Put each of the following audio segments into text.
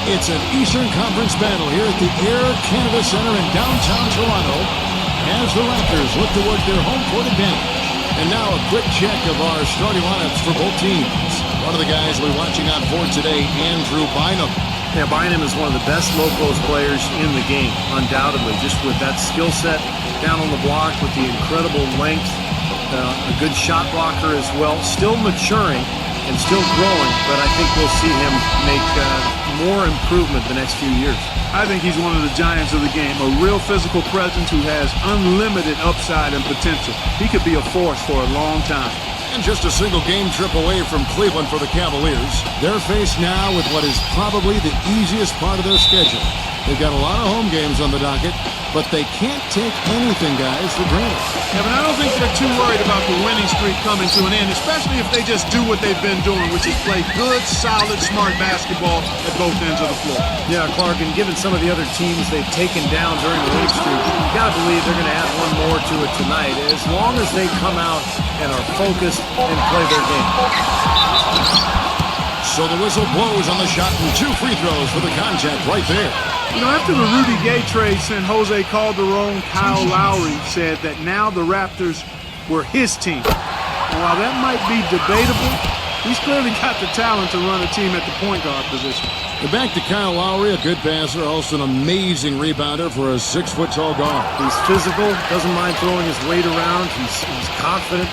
It's an Eastern Conference battle here at the Air Canada Centre in downtown Toronto as the Raptors look to work their home court advantage. And now a quick check of our starting lineups for both teams. One of the guys we're watching out for today, Andrew Bynum. Yeah, Bynum is one of the best low-post players in the game, undoubtedly. Just with that skill set down on the block, with the incredible length, a good shot blocker as well. Still maturing and still growing, but I think we'll see him make more improvement the next few years. I think he's one of the giants of the game, a real physical presence who has unlimited upside and potential. He could be a force for a long time. And just a single game trip away from Cleveland for the Cavaliers. They're faced now with what is probably the easiest part of their schedule. They've got a lot of home games on the docket, but they can't take anything, guys, for granted. Yeah, but I don't think they're too worried about the winning streak coming to an end, especially if they just do what they've been doing, which is play good, solid, smart basketball at both ends of the floor. Yeah, Clark, and given some of the other teams they've taken down during the winning streak, you got to believe they're going to add one more to it tonight, as long as they come out and are focused and play their game. So the whistle blows on the shot and 2 free throws for the contact right there. You know, after the Rudy Gay trade sent Jose Calderon, Kyle Lowry said that now the Raptors were his team. And while that might be debatable, he's clearly got the talent to run a team at the point guard position. And back to Kyle Lowry, a good passer, also an amazing rebounder for a 6-foot-tall guard. He's physical, doesn't mind throwing his weight around. He's confident.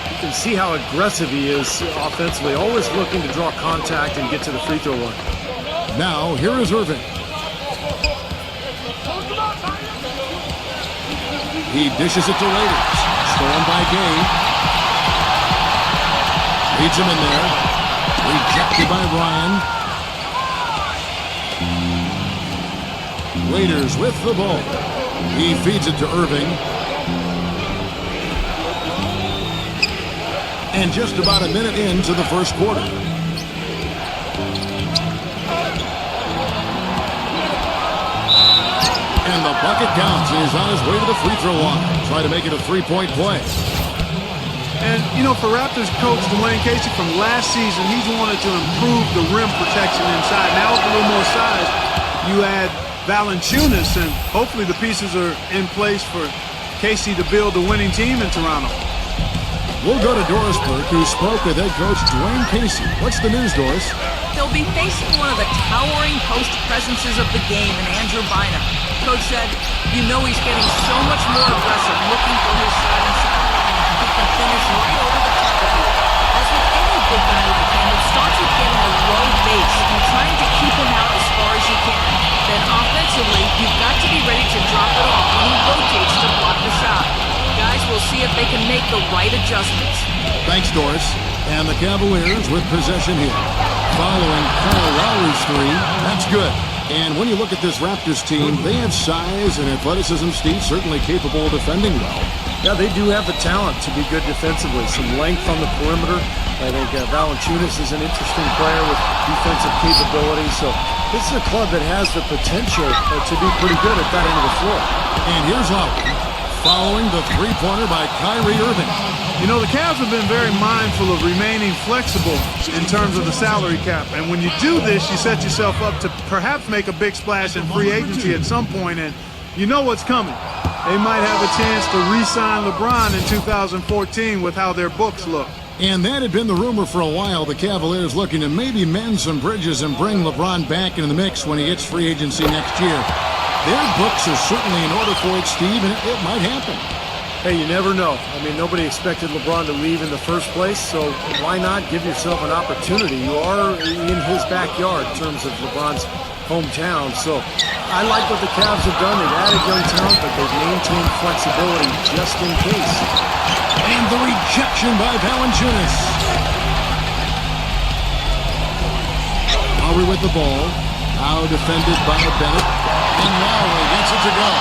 You can see how aggressive he is offensively, always looking to draw contact and get to the free throw line. Now, here is Irving. He dishes it to Waiters. Stolen by Gay. Leads him in there. Rejected by Ryan. Waiters with the ball. He feeds it to Irving. And just about a minute into the first quarter. And the bucket counts. He's on his way to the free throw line. Try to make it a 3-point play. And, you know, for Raptors coach Dwayne Casey from last season, he's wanted to improve the rim protection inside. Now with a little more size, you add Valanciunas, and hopefully the pieces are in place for Casey to build a winning team in Toronto. We'll go to Doris Burke, who spoke with head coach Dwayne Casey. What's the news, Doris? They'll be facing one of the towering post presences of the game in Andrew Bynum. Coach said, you know he's getting so much more aggressive, looking for his shot inside the lane. He can finish right over the top of you. As with any big guy with a game, it starts with getting a low base and trying to keep him out as far as you can. Then offensively, you've got to be ready to drop it off when he rotates to block the shot. Guys will see if they can make the right adjustments. Thanks, Doris. And the Cavaliers with possession here. Following Kyle Lowry's 3. That's good. And when you look at this Raptors team, they have size and athleticism, Steve, certainly capable of defending well. Yeah, they do have the talent to be good defensively. Some length on the perimeter. I think Valanciunas is an interesting player with defensive capability. So this is a club that has the potential to be pretty good at that end of the floor. And here's Lowry, following the three-pointer by Kyrie Irving. You know, the Cavs have been very mindful of remaining flexible in terms of the salary cap. And when you do this, you set yourself up to perhaps make a big splash in free agency at some point, and you know what's coming. They might have a chance to re-sign LeBron in 2014 with how their books look. And that had been the rumor for a while, the Cavaliers looking to maybe mend some bridges and bring LeBron back into the mix when he hits free agency next year. Their books are certainly in order for it, Steve, and it might happen. Hey, you never know. I mean, nobody expected LeBron to leave in the first place, so why not give yourself an opportunity? You are in his backyard in terms of LeBron's hometown, so I like what the Cavs have done. They've added young talent, but they've maintained flexibility just in case. And the rejection by Valanciunas. Lowry with the ball. Now defended by Bennett. And Lowry gets it to go.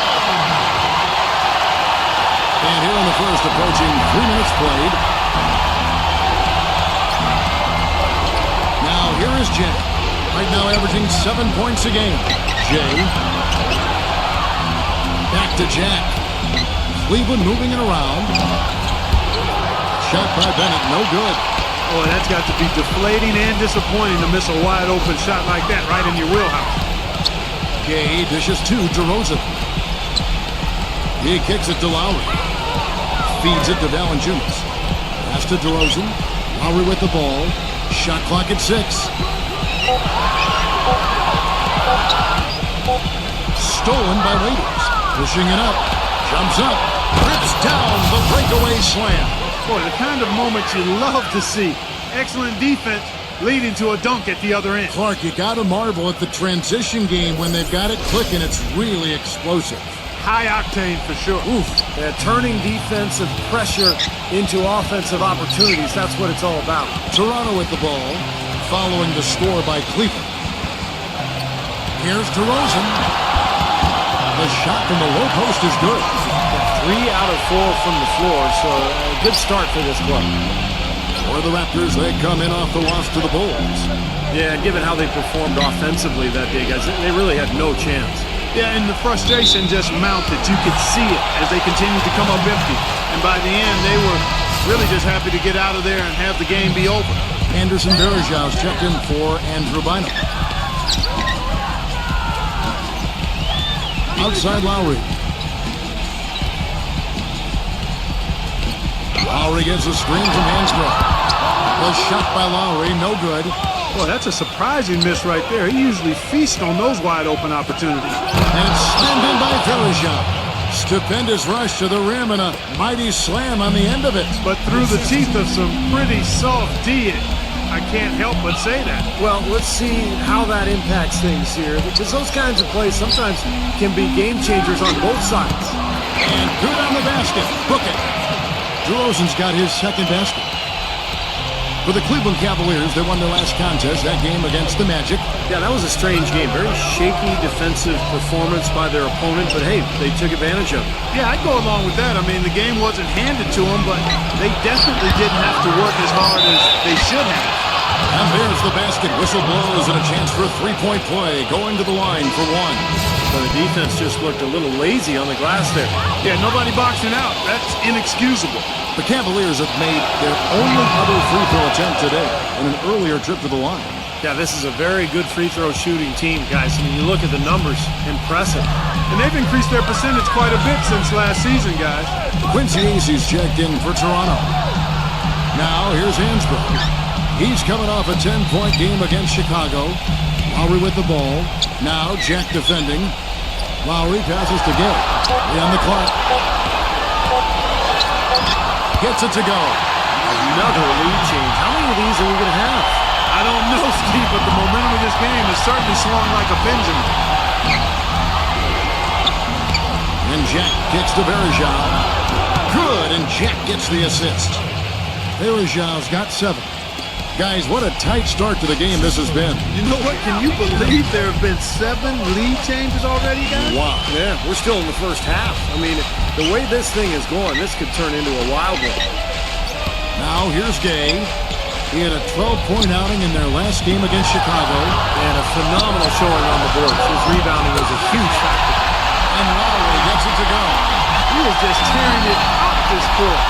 And here in the first, approaching 3 minutes played. Now here is Jay. Right now averaging 7 points a game. Jay. Back to Jack. Cleveland moving it around. Shot by Bennett, no good. Oh, that's got to be deflating and disappointing to miss a wide open shot like that right in your wheelhouse. Gay dishes to DeRozan. He kicks it to Lowry. Feeds it to Valanciunas. Pass to DeRozan. Lowry with the ball. Shot clock at 6. Stolen by Waiters. Pushing it up. Jumps up. Rips down the breakaway slam. Boy, the kind of moments you love to see. Excellent defense leading to a dunk at the other end. Clark, you got to marvel at the transition game when they've got it clicking. It's really explosive. High octane for sure. Oof. Turning defensive pressure into offensive opportunities. That's what it's all about. Toronto with the ball, following the score by Cleveland. Here's DeRozan. The shot from the low post is good. 3 out of 4 from the floor, so a good start for this club. For the Raptors, they come in off the loss to the Bulls. Yeah, given how they performed offensively that day, guys, they really had no chance. Yeah, and the frustration just mounted. You could see it as they continued to come up empty. And by the end, they were really just happy to get out of there and have the game be over. Anderson Varejão's checked in for Andrew Bynum. Outside Lowry. Lowry gets a screen from Hansbrough. The shot by Lowry, no good. Boy, that's a surprising miss right there. He usually feasts on those wide open opportunities. And it's slammed in by Varejão. Stupendous rush to the rim and a mighty slam on the end of it. But through the teeth of some pretty soft D, I can't help but say that. Well, let's see how that impacts things here, because those kinds of plays sometimes can be game changers on both sides. And good on the basket. Book it. DeRozan's got his second basket. For the Cleveland Cavaliers, they won their last contest, that game against the Magic. Yeah, that was a strange game. Very shaky defensive performance by their opponent, but hey, they took advantage of it. Yeah, I'd go along with that. I mean, the game wasn't handed to them, but they definitely didn't have to work as hard as they should have. And there's the basket. Whistle blows and a chance for a three-point play. Going to the line for one. But the defense just looked a little lazy on the glass there. Yeah, nobody boxing out. That's inexcusable. The Cavaliers have made their only other free throw attempt today in an earlier trip to the line. Yeah, this is a very good free throw shooting team, guys. I mean, you look at the numbers, impressive. And they've increased their percentage quite a bit since last season, guys. Quincy Acy's checked in for Toronto. Now, here's Hansbrough. He's coming off a 10-point game against Chicago. Lowry with the ball. Now, Jack defending. Lowry passes to Gay. On the clock. Gets it to go. Another lead change. How many of these are we going to have? I don't know, Steve, but the momentum of this game has certainly swung like a pendulum. And Jack kicks to Varejão. Good, and Jack gets the assist. Varejão's got 7. Guys, what a tight start to the game this has been. You know what? Can you believe there have been 7 lead changes already, guys? Wow. Yeah, we're still in the first half. I mean, the way this thing is going, this could turn into a wild one. Now here's Gay. He had a 12-point outing in their last game against Chicago. And a phenomenal showing on the boards. His rebounding was a huge factor. And Lowry gets it to go. He is just tearing it up this court.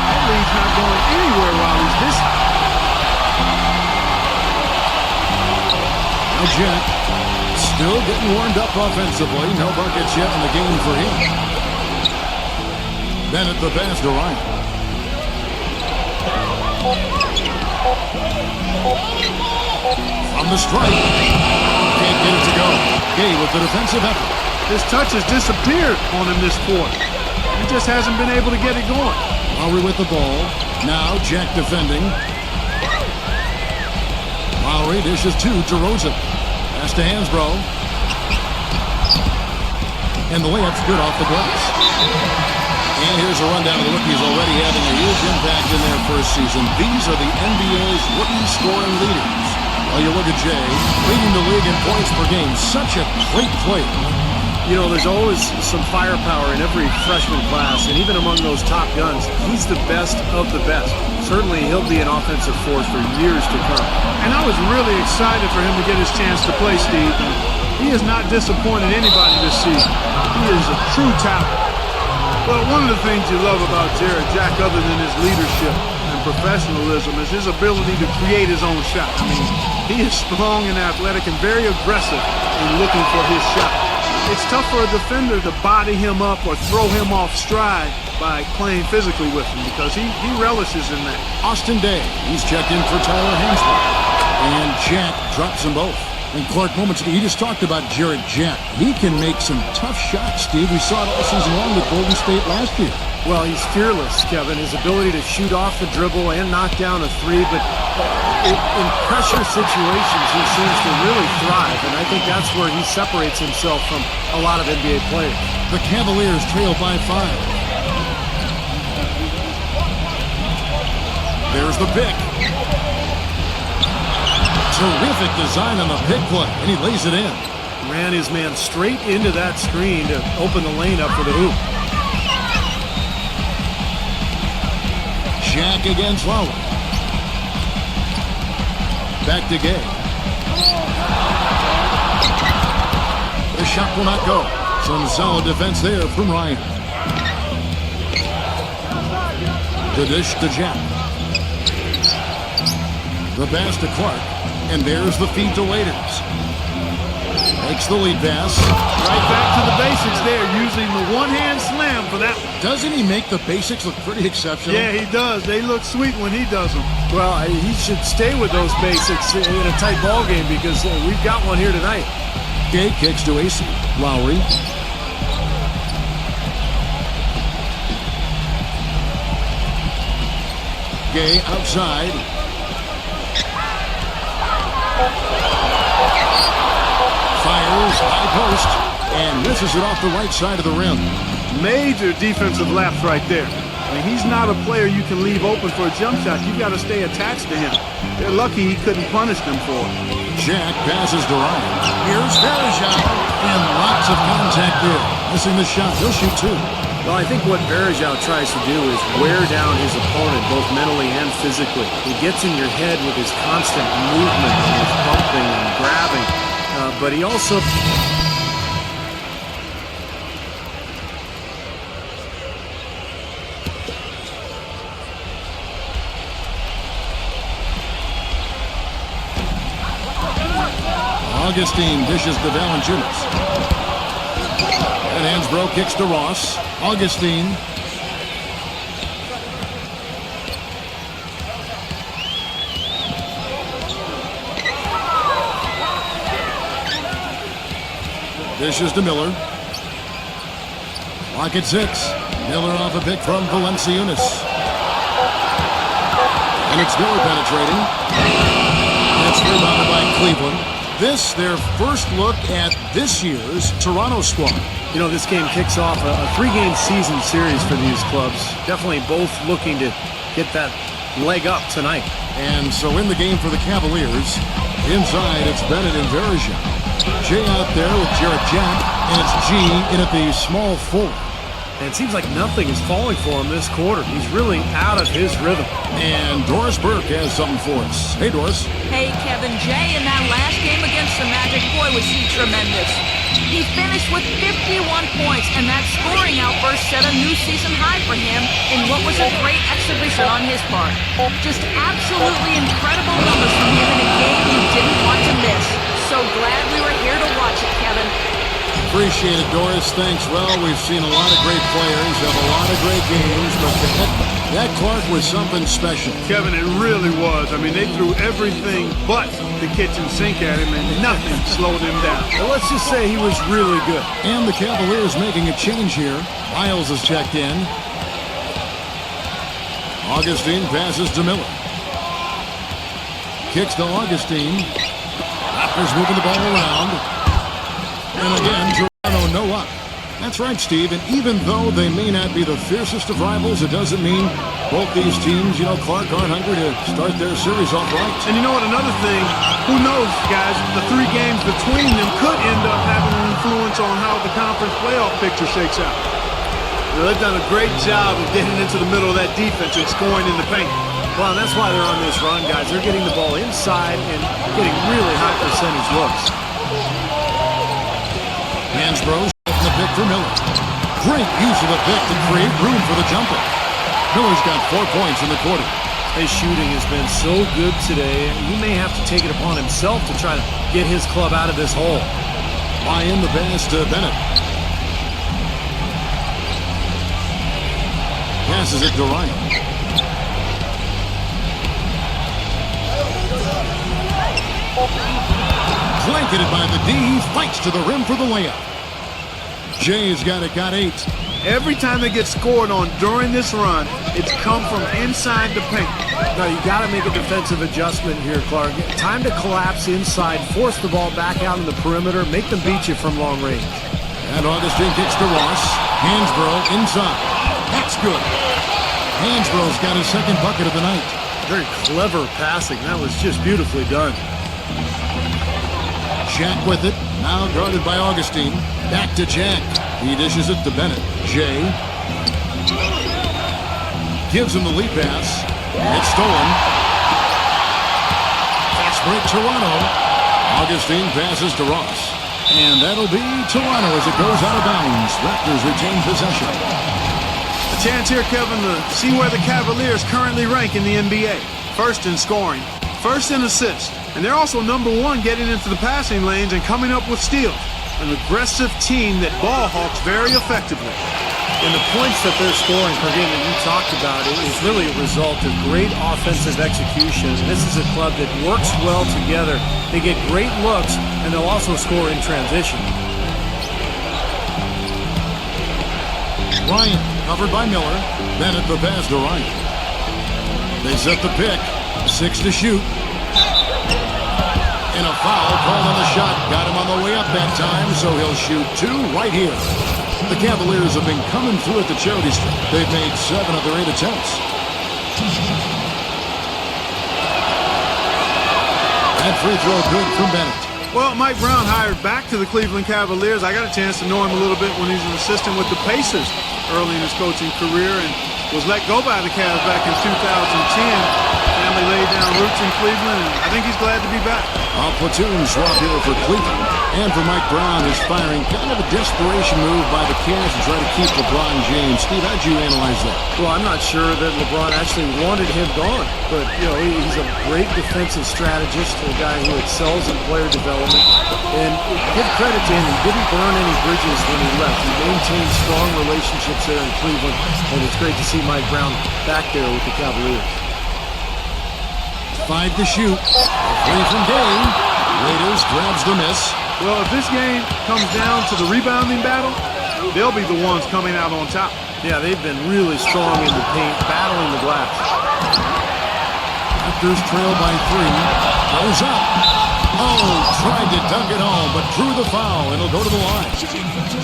That lead's not going anywhere while he's this high. Now Jack still getting warmed up offensively. No buckets yet in the game for him. Bennett the pass to Ryan. From the stripe. Can't get it to go. Gay with the defensive effort. His touch has disappeared on him this quarter. He just hasn't been able to get it going. Lowry with the ball. Now Jack defending. Lowry dishes to DeRozan. Pass to Hansbrough. And the layup's good off the glass. And here's a rundown of the rookies already having a huge impact in their first season. These are the NBA's rookie scoring leaders. Well, you look at Jay, leading the league in points per game. Such a great player. You know, there's always some firepower in every freshman class, and even among those top guns, he's the best of the best. Certainly, he'll be an offensive force for years to come. And I was really excited for him to get his chance to play, Steve. And he has not disappointed anybody this season. He is a true talent. Well, one of the things you love about Jared Jack, other than his leadership and professionalism is his ability to create his own shot. I mean, he is strong and athletic and very aggressive in looking for his shot. It's tough for a defender to body him up or throw him off stride by playing physically with him because he relishes in that. Austin Day, he's checked in for Tyler Hansbrough. And Jack drops them both. And Clark, moments ago, you just talked about Jarrett Jack. He can make some tough shots, Steve. We saw it all season long with Golden State last year. Well, he's fearless, Kevin. His ability to shoot off the dribble and knock down a three, but in pressure situations, he seems to really thrive, and I think that's where he separates himself from a lot of NBA players. The Cavaliers trail by 5. There's the pick. Terrific design on the pick play, and he lays it in. Ran his man straight into that screen to open the lane up for the hoop. Jack against Lowry. Back to Gay. The shot will not go. Some solid defense there from Ryan. The dish to Jack. The pass to Clark. And there's the feed to Waiters. Makes the lead pass. Right back to the basics there, using the one-hand slam for that one. Doesn't he make the basics look pretty exceptional? Yeah, he does. They look sweet when he does them. Well, he should stay with those basics in a tight ball game because we've got one here tonight. Gay kicks to AC. Lowry. Gay outside. Fires, high post, and misses it off the right side of the rim. Major defensive lapse right there. I mean, he's not a player you can leave open for a jump shot. You've got to stay attached to him. They're lucky he couldn't punish them for it. Jack passes to Ryan. Here's Verjao, and lots of contact there. Missing the shot. He'll shoot 2. Well, I think what Verjao tries to do is wear down his opponent both mentally and physically. He gets in your head with his constant movement and his bumping and grabbing. But he also... Augustine dishes to Valanciunas. And Hansbrough kicks to Ross. Augustine. Dishes to Miller. Clock at 6. Miller off a pick from Valanciunas. And it's Miller penetrating. It's rebounded by Cleveland. This, their first look at this year's Toronto squad. You know, this game kicks off a 3-game season series for these clubs. Definitely both looking to get that leg up tonight. And so in the game for the Cavaliers, inside it's Bennett and Verjao. Jay out there with Jarrett Jack, and it's G in at the small 4. And it seems like nothing is falling for him this quarter. He's really out of his rhythm. And Doris Burke has something for us. Hey, Doris. Hey, Kevin. Jay in that last game against the Magic, boy, was he tremendous. He finished with 51 points, and that scoring outburst set a new season high for him in what was a great exhibition on his part. Just absolutely incredible numbers from him in a game you didn't want to miss. So glad we were here to watch it, Kevin. Appreciate it, Doris. Thanks. Well, we've seen a lot of great players, have a lot of great games, but that Clark was something special. Kevin, it really was. I mean, they threw everything but the kitchen sink at him, and nothing slowed him down. Well, let's just say he was really good. And the Cavaliers making a change here. Miles is checked in. Augustine passes to Miller. Kicks to Augustine. Raptors moving the ball around. And again, Toronto no up. That's right, Steve. And even though they may not be the fiercest of rivals, it doesn't mean both these teams, Clark, aren't hungry to start their series off right. And you know what? Another thing, who knows, guys, the 3 games between them could end up having an influence on how the conference playoff picture shakes out. They've done a great job of getting into the middle of that defense and scoring in the paint. Well, that's why they're on this run, guys. They're getting the ball inside and getting really high percentage looks. Hansbrough setting the pick for Miller. Great use of the pick to create room for the jumper. Miller's got 4 points in the quarter. His shooting has been so good today. He may have to take it upon himself to try to get his club out of this hole. Ryan, the pass to Bennett. Passes it to Ryan. Blanketed by the D. He fights to the rim for the layup. Jay's got 8. Every time they get scored on during this run, it's come from inside the paint. Now, you got to make a defensive adjustment here, Clark. Time to collapse inside, force the ball back out in the perimeter, make them beat you from long range. And Augustine kicks to Ross. Hansbrough inside. That's good. Hansborough's got his second bucket of the night. Very clever passing. That was just beautifully done. Jack with it. Now guarded by Augustine. Back to Jack. He dishes it to Bennett. Jay gives him the lead pass. It's stolen. Fast break Toronto. Augustine passes to Ross. And that'll be Toronto as it goes out of bounds. Raptors retain possession. A chance here, Kevin, to see where the Cavaliers currently rank in the NBA. First in scoring, first in assists, and they're also #1 getting into the passing lanes and coming up with steals. An aggressive team that ball hawks very effectively. And the points that they're scoring per game that you talked about is really a result of great offensive execution. This is a club that works well together. They get great looks, and they'll also score in transition. Ryan, covered by Miller. Bennett the pass to Ryan. They set the pick. 6 to shoot. And a foul called on the shot. Got him on the way up that time, so he'll shoot 2 right here. The Cavaliers have been coming through at the charity strip. They've made 7 of their 8 attempts. That free throw good from Bennett. Well, Mike Brown hired back to the Cleveland Cavaliers. I got a chance to know him a little bit when he's an assistant with the Pacers early in his coaching career and was let go by the Cavs back in 2010. Family laid down roots in Cleveland, and I think he's glad to be back. A platoon swap here for Cleveland. And for Mike Brown, is firing kind of a desperation move by the Cavs to try to keep LeBron James. Steve, how'd you analyze that? Well, I'm not sure that LeBron actually wanted him gone, but he's a great defensive strategist, a guy who excels in player development. And give credit to him, he didn't burn any bridges when he left. He maintained strong relationships there in Cleveland, and it's great to see Mike Brown back there with the Cavaliers. 5 to shoot. A 3 from Gay. Raiders grabs the miss. Well, if this game comes down to the rebounding battle, they'll be the ones coming out on top. Yeah, they've been really strong in the paint, battling the glass. Raptors trail by 3. Goes up. Oh, tried to dunk it home, but drew the foul, and it'll go to the line.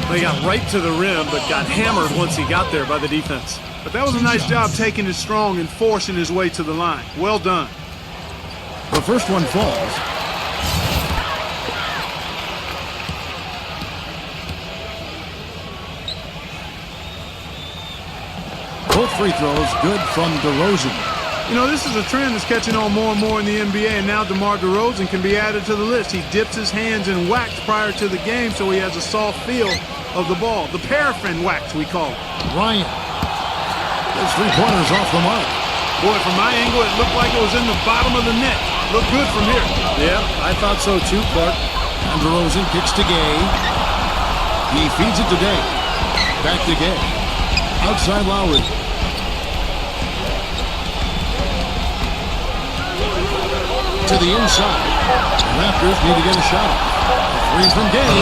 They got right to the rim, but got hammered once he got there by the defense. But that was a nice job taking it strong and forcing his way to the line. Well done. The first one falls. Both free throws good from DeRozan. You know, this is a trend that's catching on more and more in the NBA, and now DeMar DeRozan can be added to the list. He dips his hands in wax prior to the game, so he has a soft feel of the ball. The paraffin wax, we call it. Ryan. Those 3-pointers off the mark. Boy, from my angle, it looked like it was in the bottom of the net. Looked good from here. Yeah, I thought so too, Clark. And DeRozan kicks to Gay. He feeds it to Day. Back to Gay. Outside Lowry. To the inside. The Raptors need to get a shot off. A 3 from Gay.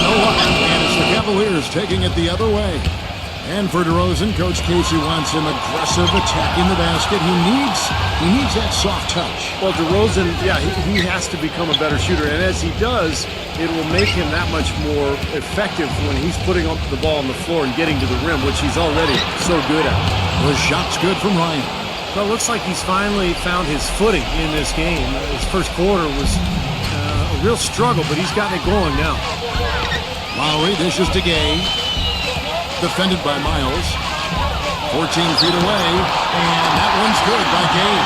No luck. And it's the Cavaliers taking it the other way. And for DeRozan, Coach Casey wants him aggressive, attacking the basket. He needs that soft touch. Well, DeRozan, yeah, he has to become a better shooter. And as he does, it will make him that much more effective when he's putting up the ball on the floor and getting to the rim, which he's already so good at. The shot's good from Ryan. Well, it looks like he's finally found his footing in this game. His first quarter was a real struggle, but he's gotten it going now. Lowry dishes to Gay. Defended by Miles. 14 feet away. And that one's good by Gay.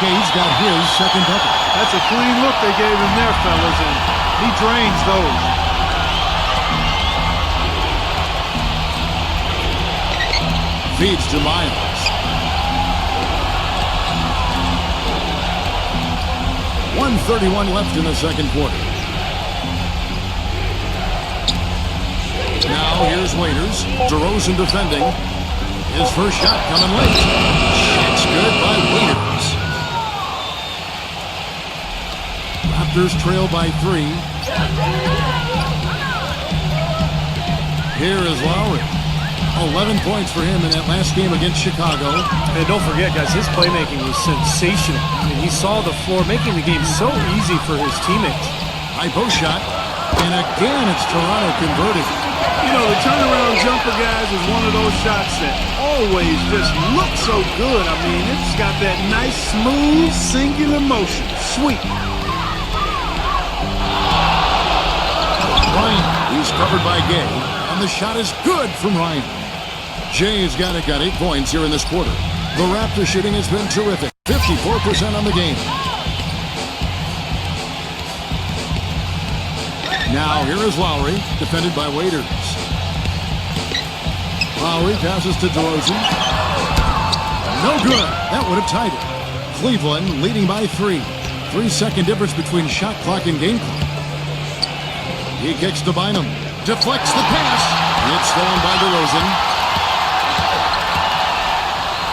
Gay's got his second bucket. That's a clean look they gave him there, fellas, and he drains those. Feeds to Miles. 1:31 left in the second quarter. Now here's Waiters. DeRozan defending. His first shot coming late. Shot's good by Waiters. Raptors trail by 3. Here is Lowry. 11 points for him in that last game against Chicago. And don't forget, guys, his playmaking was sensational. I mean, he saw the floor, making the game so easy for his teammates. High post shot. And again, it's Toronto converted. You know, the turnaround jumper, guys, is one of those shots that always just looks so good. I mean, it's got that nice, smooth, singular motion. Sweet. Ryan, he's covered by Gay, and the shot is good from Ryan. Jay's got 8 points here in this quarter. The Raptors shooting has been terrific. 54% on the game. Now here is Lowry, defended by Waiters. Lowry passes to DeRozan. No good. That would have tied it. Cleveland leading by 3. 3-second difference between shot clock and game clock. He kicks to Bynum. Deflects the pass. It's stolen by DeRozan.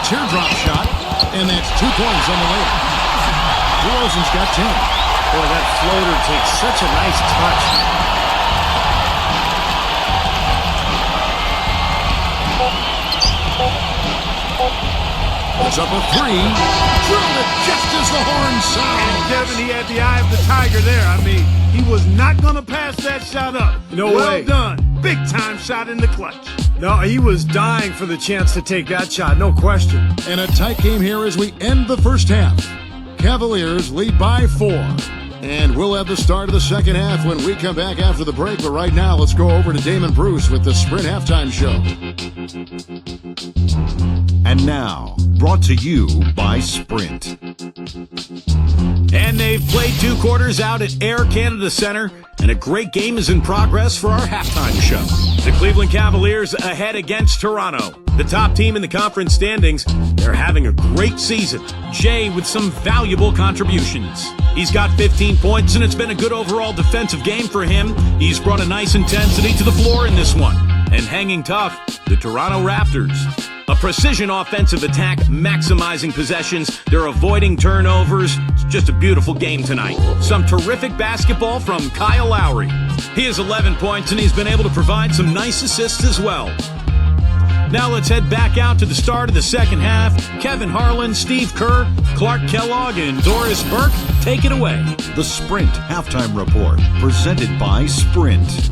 Teardrop shot. And that's 2 points on the layup. DeRozan's got 10. Boy, that floater takes such a nice touch. It's up a 3. Drilled it just as the horn sounds. Kevin, he had the eye of the tiger there. I mean, he was not going to pass that shot up. No well way. Well done. Big time shot in the clutch. No, he was dying for the chance to take that shot, no question. And a tight game here as we end the first half. Cavaliers lead by 4. And we'll have the start of the second half when we come back after the break. But right now, let's go over to Damon Bruce with the Sprint Halftime Show. And now, brought to you by Sprint. And they've played 2 quarters out at Air Canada Centre, and a great game is in progress for our halftime show. The Cleveland Cavaliers ahead against Toronto. The top team in the conference standings, they're having a great season. Jay with some valuable contributions. He's got 15 points, and it's been a good overall defensive game for him. He's brought a nice intensity to the floor in this one. And hanging tough, the Toronto Raptors. A precision offensive attack, maximizing possessions. They're avoiding turnovers. It's just a beautiful game tonight. Some terrific basketball from Kyle Lowry. He has 11 points, and he's been able to provide some nice assists as well. Now let's head back out to the start of the second half. Kevin Harlan, Steve Kerr, Clark Kellogg, and Doris Burke, take it away. The Sprint Halftime Report, presented by Sprint.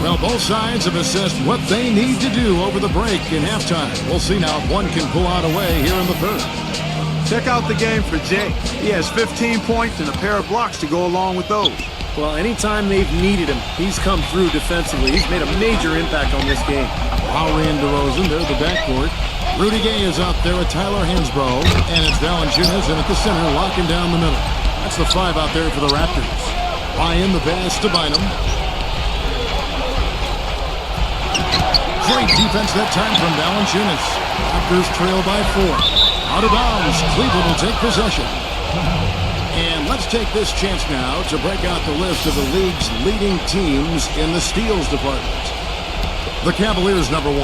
Well, both sides have assessed what they need to do over the break in halftime. We'll see now if one can pull out a way here in the third. Check out the game for Jay. He has 15 points and a pair of blocks to go along with those. Well, anytime they've needed him, he's come through defensively. He's made a major impact on this game. Lowry and DeRozan, they're the backcourt. Rudy Gay is out there with Tyler Hansbrough, and it's Valanciunas in at the center, locking down the middle. That's the 5 out there for the Raptors. Ryan, the pass to Bynum. Great defense that time from Valanciunas. Raptors trail by 4. Out of bounds, Cleveland will take possession. And let's take this chance now to break out the list of the league's leading teams in the steals department. The Cavaliers, number 1.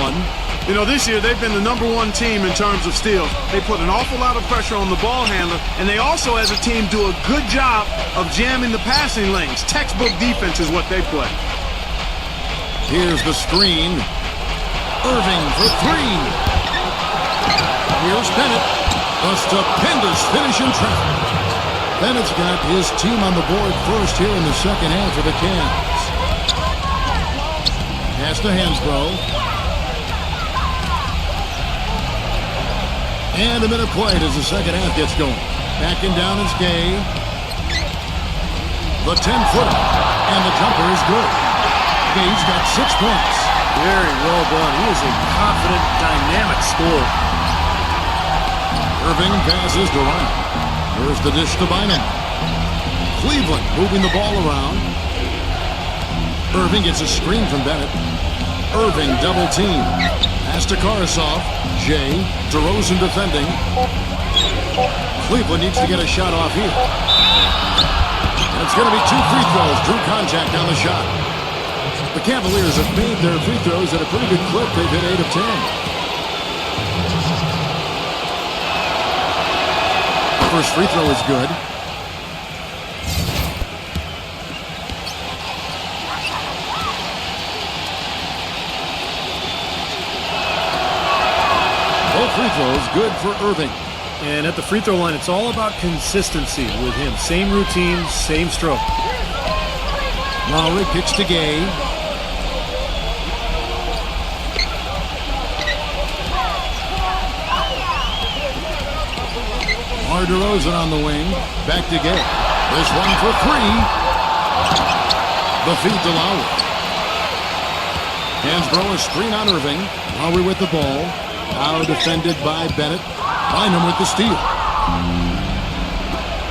You know, this year they've been the number 1 team in terms of steals. They put an awful lot of pressure on the ball handler, and they also, as a team, do a good job of jamming the passing lanes. Textbook defense is what they play. Here's the screen. Irving for 3. Here's Bennett. A stupendous finish in traffic. Bennett's got his team on the board first here in the second half of the Cavs. Pass to Hansbrough. And a minute played as the second half gets going. Backing down is Gay. The 10-footer. And the jumper is good. Gay's got 6 points. Very well done. He is a confident, dynamic scorer. Irving passes to Ryan. There's the dish to Bynum. Cleveland moving the ball around. Irving gets a screen from Bennett. Irving double team. Pass to Karasov. Jay. DeRozan defending. Cleveland needs to get a shot off here. And it's going to be 2 free throws. Drew contact on the shot. The Cavaliers have made their free throws at a pretty good clip. They've hit 8 of 10. The first free throw is good. Both free throws good for Irving. And at the free throw line, it's all about consistency with him. Same routine, same stroke. Lowry kicks to Gay. DeRozan on the wing. Back to Gay. This one for 3. The feed to Lowry. Hansbrough a screen on Irving. Lowry with the ball. Now defended by Bennett. Bynum with the steal.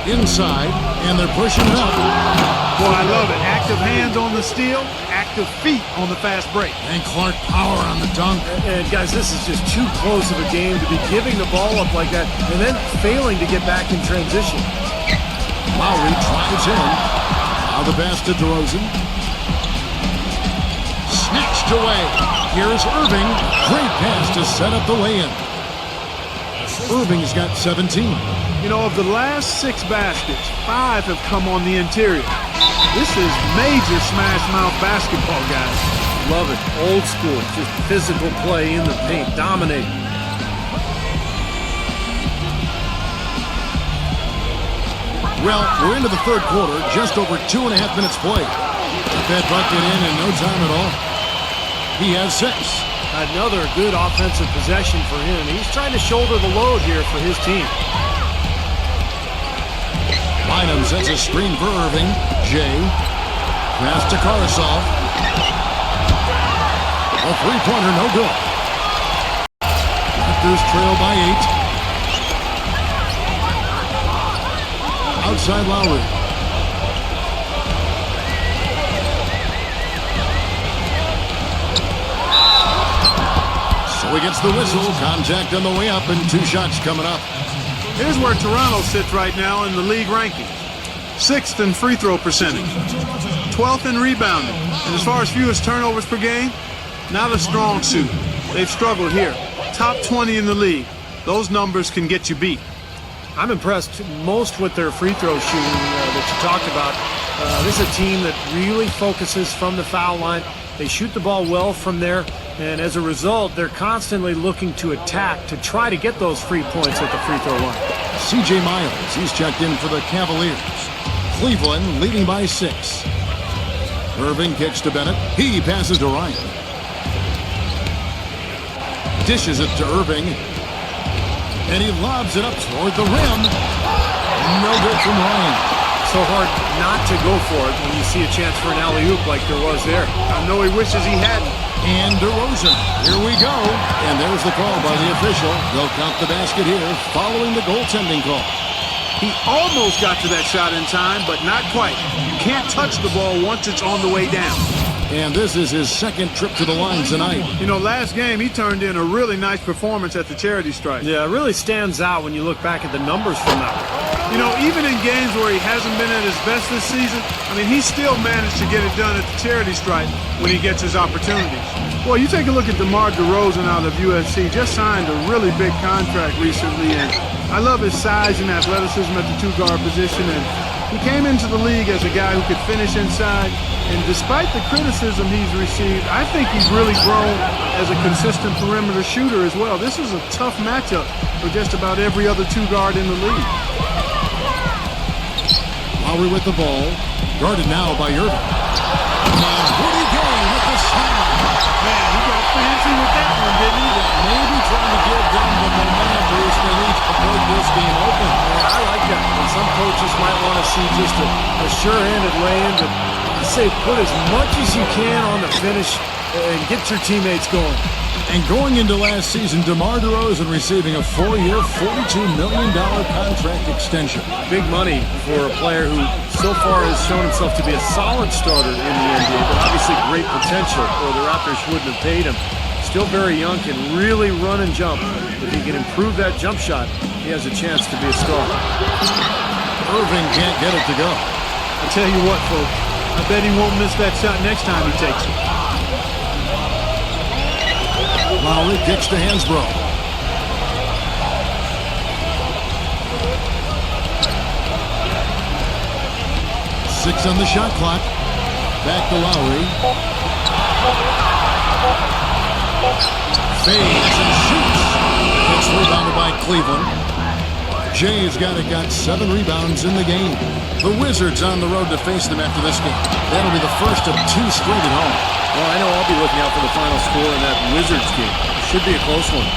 Inside, and they're pushing it up. Boy, I love it. Active hands on the steal, active feet on the fast break. And Clark power on the dunk. And guys, this is just too close of a game to be giving the ball up like that and then failing to get back in transition. Lowry drives in. Now the pass to DeRozan. Snatched away. Here's Irving. Great pass to set up the lay-in. Irving's got 17. You know, of the last 6 baskets, 5 have come on the interior. This is major smash mouth basketball, guys. Love it. Old school. Just physical play in the paint. Dominating. Well, we're into the third quarter. Just over 2.5 minutes played. Got that bucket in no time at all. He has 6. Another good offensive possession for him. He's trying to shoulder the load here for his team. Bynum sets a screen for Irving. Jay. Pass to Karasov. A three-pointer, no good. Raptors trail by 8. Outside Lowry. So he gets the whistle. Contact on the way up and 2 shots coming up. Here's where Toronto sits right now in the league ranking. 6th in free throw percentage. 12th in rebounding. And as far as fewest turnovers per game, not a strong suit. They've struggled here. Top 20 in the league. Those numbers can get you beat. I'm impressed most with their free throw shooting that you talked about. This is a team that really focuses from the foul line. They shoot the ball well from there, and as a result, they're constantly looking to attack to try to get those free points at the free throw line. C.J. Miles, he's checked in for the Cavaliers. Cleveland leading by 6. Irving kicks to Bennett. He passes to Ryan. Dishes it to Irving. And he lobs it up toward the rim. No good from Ryan. So hard not to go for it when you see a chance for an alley-oop like there was there. I know he wishes he hadn't. And DeRozan. Here we go. And there's the call by the official. They'll count the basket here following the goaltending call. He almost got to that shot in time, but not quite. You can't touch the ball once it's on the way down. And this is his 2nd trip to the line tonight. You know, last game he turned in a really nice performance at the charity stripe. Yeah, it really stands out when you look back at the numbers from that one. You know, even in games where he hasn't been at his best this season, I mean, he still managed to get it done at the charity stripe when he gets his opportunities. Well, you take a look at DeMar DeRozan out of USC, just signed a really big contract recently, and I love his size and athleticism at the 2-guard position, and he came into the league as a guy who could finish inside, and despite the criticism he's received, I think he's really grown as a consistent perimeter shooter as well. This is a tough matchup for just about every other 2-guard in the league. Lowry with the ball. Guarded now by Irving. And Rudy Gay with the slam. Man, he got fancy with that one, didn't he? Maybe trying to give them the momentum boost they need to break this game open. Yeah, I like that. And some coaches might want to see just a sure-handed lay-in, but I say put as much as you can on the finish and get your teammates going. And going into last season, DeMar DeRozan receiving a 4-year, $42 million contract extension. Big money for a player who so far has shown himself to be a solid starter in the NBA, but obviously great potential, or the Raptors wouldn't have paid him still very young, can really run and jump. If he can improve that jump shot, he has a chance to be a star. Irving can't get it to go. I tell you what, folks, I bet he won't miss that shot next time he takes it. Lowry kicks to Hansbrough. Six on the shot clock. Back to Lowry. Fades and shoots. It's rebounded by Cleveland. Jay's got 7 rebounds in the game. The Wizards on the road to face them after this game. That'll be the first of 2 straight at home. Well, I know I'll be looking out for the final score in that Wizards game. It should be a close one.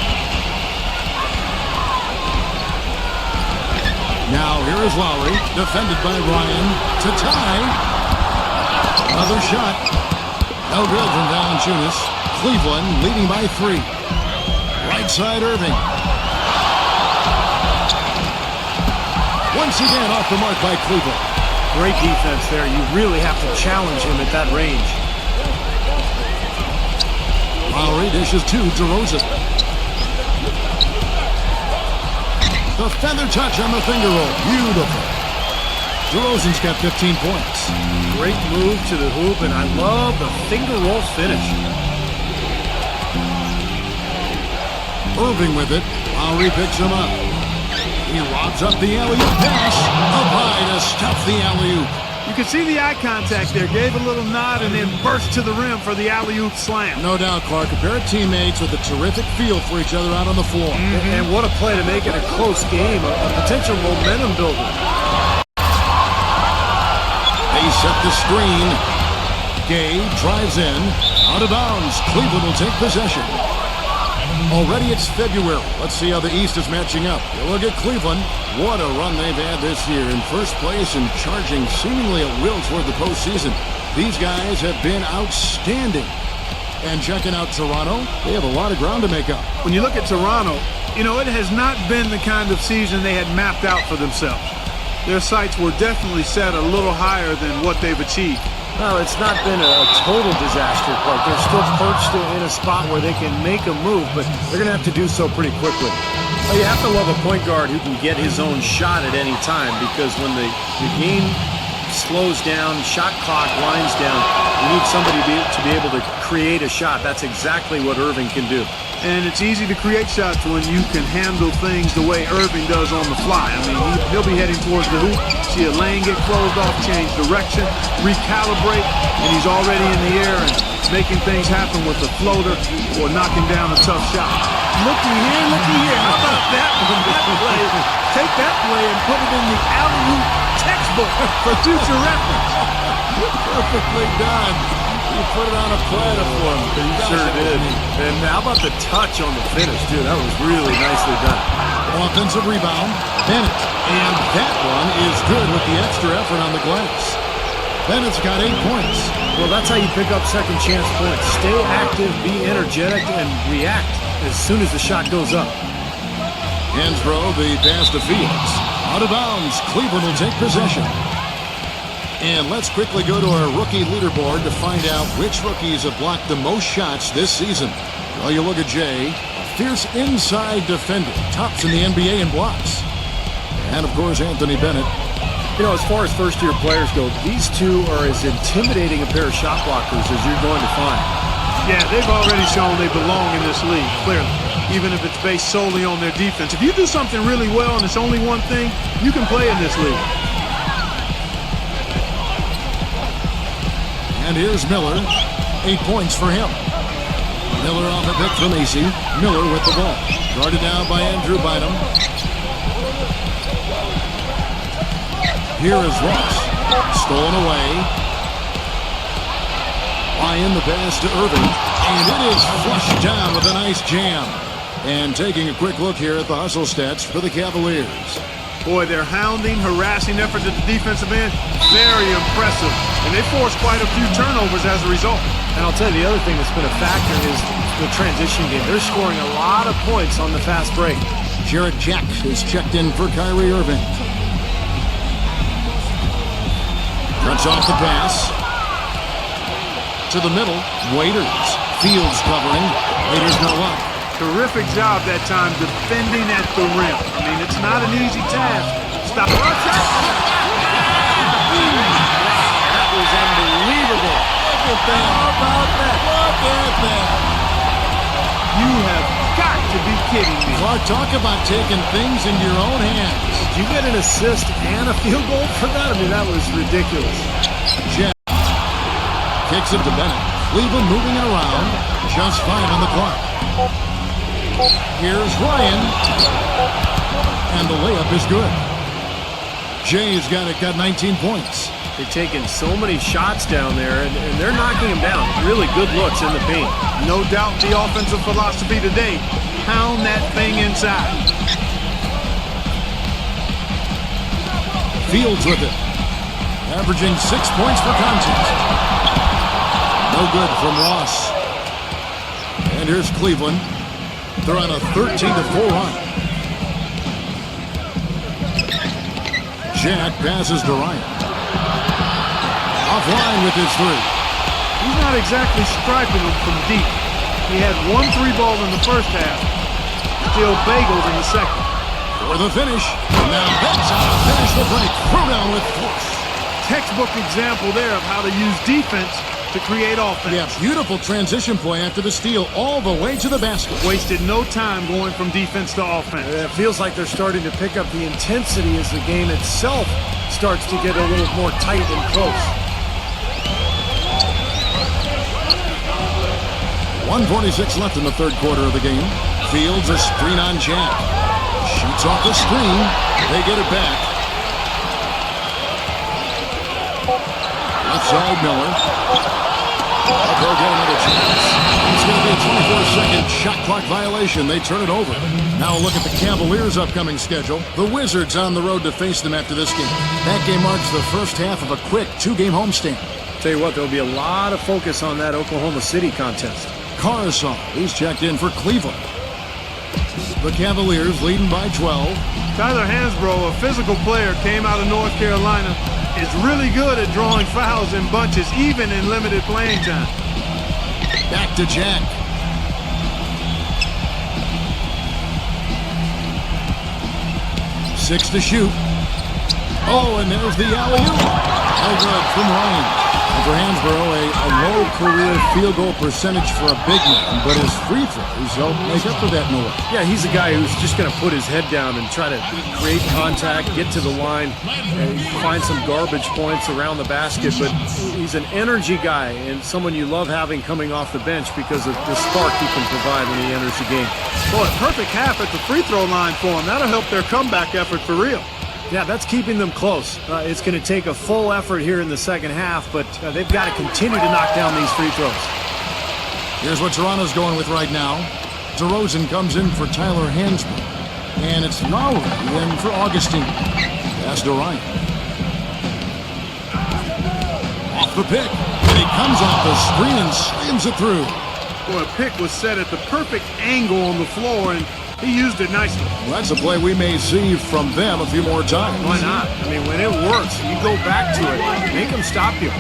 Now here is Lowry, defended by Ryan to tie. Another shot. No good from Valanciunas. Cleveland leading by 3. Right side Irving. Once again off the mark by Cleveland. Great defense there. You really have to challenge him at that range. Lowry dishes to DeRozan. The feather touch on the finger roll. Beautiful. DeRozan's got 15 points. Great move to the hoop, and I love the finger roll finish. Irving with it. Lowry picks him up. He lobs up the alley-oop pass. Up high to stuff the alley-oop. You can see the eye contact there. Gave a little nod and then burst to the rim for the alley-oop slam. No doubt, Clark. A pair of teammates with a terrific feel for each other out on the floor. And what a play to make it a close game, a potential momentum builder. They set the screen. Gay drives in. Out of bounds. Cleveland will take possession. Already it's February. Let's see how the East is matching up. You look at Cleveland. What a run they've had this year. In first place and charging seemingly at will toward the postseason. These guys have been outstanding. And checking out Toronto, they have a lot of ground to make up. When you look at Toronto, you know, it has not been the kind of season they had mapped out for themselves. Their sights were definitely set a little higher than what they've achieved. No, it's not been a total disaster, Clark. They're still perched in a spot where they can make a move, but they're going to have to do so pretty quickly. Well, you have to love a point guard who can get his own shot at any time, because when the game slows down, shot clock winds down, you need somebody to be able to create a shot. That's exactly what Irving can do. And it's easy to create shots when you can handle things the way Irving does on the fly. I mean, he'll be heading towards the hoop, see a lane get closed off, change direction, recalibrate, and he's already in the air and making things happen with a floater or knocking down a tough shot. Looky here. How about that one? That play. Take that play and put it in the alley-oop textbook for future reference. Perfectly done. He put it on a platter for him. He sure did. And how about the touch on the finish, too? That was really nicely done. Offensive rebound. Bennett. And that one is good with the extra effort on the glass. Bennett's got 8 points. Well, that's how you pick up second chance points. Stay active, be energetic, and react as soon as the shot goes up. Hansbrough, the pass to Fields. Out of bounds. Cleveland will take possession. And let's quickly go to our rookie leaderboard to find out which rookies have blocked the most shots this season. Well, you look at Jay, a fierce inside defender, tops in the NBA in blocks. And, of course, Anthony Bennett. You know, as far as first-year players go, these two are as intimidating a pair of shot blockers as you're going to find. Yeah, they've already shown they belong in this league, clearly, even if it's based solely on their defense. If you do something really well and it's only one thing, you can play in this league. And here's Miller. 8 points for him. Miller off a pick from AC. Miller with the ball. Guarded down by Andrew Bynum. Here is Ross. Stolen away. Ryan the pass to Irving. And it is flushed down with a nice jam. And taking a quick look here at the hustle stats for the Cavaliers. Boy, their hounding, harassing efforts at the defensive end, very impressive. And they forced quite a few turnovers as a result. And I'll tell you, the other thing that's been a factor is the transition game. They're scoring a lot of points on the fast break. Jarrett Jack is checked in for Kyrie Irving. Cuts off the pass. To the middle, Waiters Fields covering. Raiders no luck. Terrific job that time defending at the rim. I mean, it's not an easy task. Stop. That was unbelievable. Look at that. How about that? Look at that. You have got to be kidding me. Clark, talk about taking things in your own hands. Did you get an assist and a field goal for that? I mean, that was ridiculous. Jack kicks it to Bennett. Cleveland moving it around. Just 5 on the clock. Here's Ryan. And the layup is good. Jay's got 19 points. They're taking so many shots down there, and they're knocking them down. Really good looks in the paint. No doubt the offensive philosophy today. Pound that thing inside. Fields with it. Averaging 6 points per contest. No good from Ross. And here's Cleveland. They're on a 13-4 run. Jack passes to Ryan. Offline with his three. He's not exactly striping them from deep. He had 1 3-ball in the first half. Still bagels in the second. For the finish. Now that's how to finish the break. Throw down with force. Textbook example there of how to use defense to create offense. Yeah, beautiful transition play after the steal all the way to the basket. Wasted no time going from defense to offense. It feels like they're starting to pick up the intensity as the game itself starts to get a little more tight and close. 1:46 left in the third quarter of the game. Fields a screen on Jack. Shoots off the screen. They get it back. Left side Miller. They'll get another chance. It's going to be a 24-second shot clock violation. They turn it over. Now look at the Cavaliers' upcoming schedule. The Wizards on the road to face them after this game. That game marks the first half of a quick 2-game homestand. Tell you what, there'll be a lot of focus on that Oklahoma City contest. Carsall, he's checked in for Cleveland. The Cavaliers leading by 12. Tyler Hansbrough, a physical player, came out of North Carolina, is really good at drawing fouls in bunches, even in limited playing time. Back to Jack. Six to shoot. Oh, and there's the alley-oop. No good from Ryan. And for Hansbrough, a low career field goal percentage for a big man, but his free throws help make up for that noise. Yeah, he's a guy who's just going to put his head down and try to create contact, get to the line, and find some garbage points around the basket. But he's an energy guy and someone you love having coming off the bench because of the spark he can provide when he enters the game. Boy, perfect half at the free throw line for him. That'll help their comeback effort for real. Yeah, that's keeping them close. It's going to take a full effort here in the second half, but they've got to continue to knock down these free throws. Here's what Toronto's going with right now. DeRozan comes in for Tyler Hansbrough. And it's Lowry in for Augustine. Pass to Ryan. Off the pick. And he comes off the screen and slams it through. Boy, a pick was set at the perfect angle on the floor, and he used it nicely. Well, that's a play we may see from them a few more times. Why not? I mean, when it works, you go back to it. Make them stop you.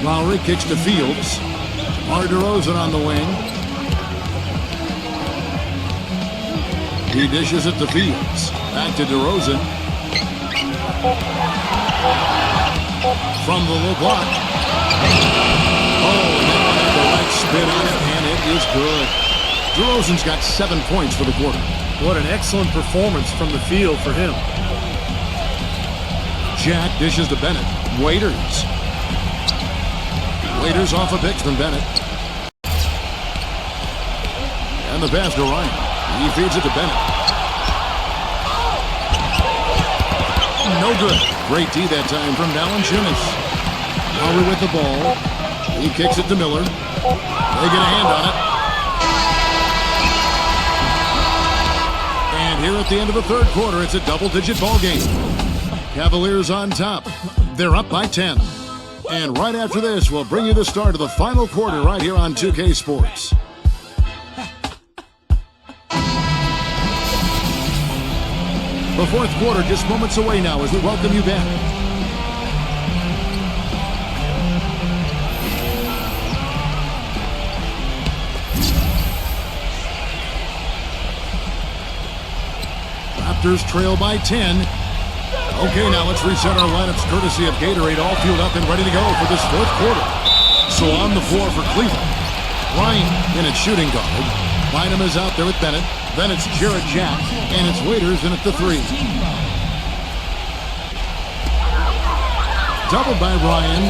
Lowry kicks to Fields. DeRozan on the wing. He dishes it to Fields. Back to DeRozan. From the low block. Oh, and they have the right spin on it, and it is good. DeRozan's got 7 points for the quarter. What an excellent performance from the field for him. Jack dishes to Bennett. Waiters. Waiters off a pick from Bennett. And the pass to Ryan. He feeds it to Bennett. No good. Great D that time from Valanciunas. Lowry with the ball. He kicks it to Miller. They get a hand on it. And here at the end of the third quarter, it's a double-digit ball game. Cavaliers on top. They're up by 10. And right after this, we'll bring you the start of the final quarter right here on 2K Sports. The fourth quarter just moments away now as we welcome you back. Raptors trail by 10. Okay, now let's reset our lineups courtesy of Gatorade, all fueled up and ready to go for this fourth quarter. So on the floor for Cleveland, Ryan in at shooting guard. Bynum is out there with Bennett. Then it's Jarrett Jack, and it's Waiters in at the 3. Doubled by Ryan.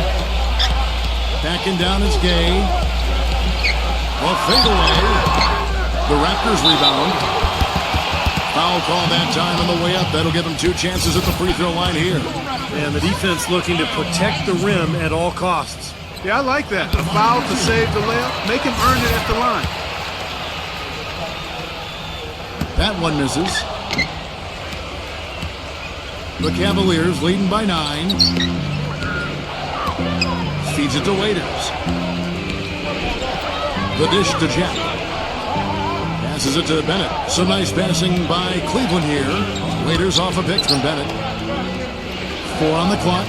Backing down is Gay. A fadeaway. The Raptors rebound. Foul call that time on the way up. That'll give them 2 chances at the free throw line here. And the defense looking to protect the rim at all costs. Yeah, I like that. A foul to save the layup. Make him earn it at the line. That one misses. The Cavaliers leading by 9. Feeds it to Waiters. The dish to Jack. Passes it to Bennett. Some nice passing by Cleveland here. Waiters off a pick from Bennett. 4 on the clock.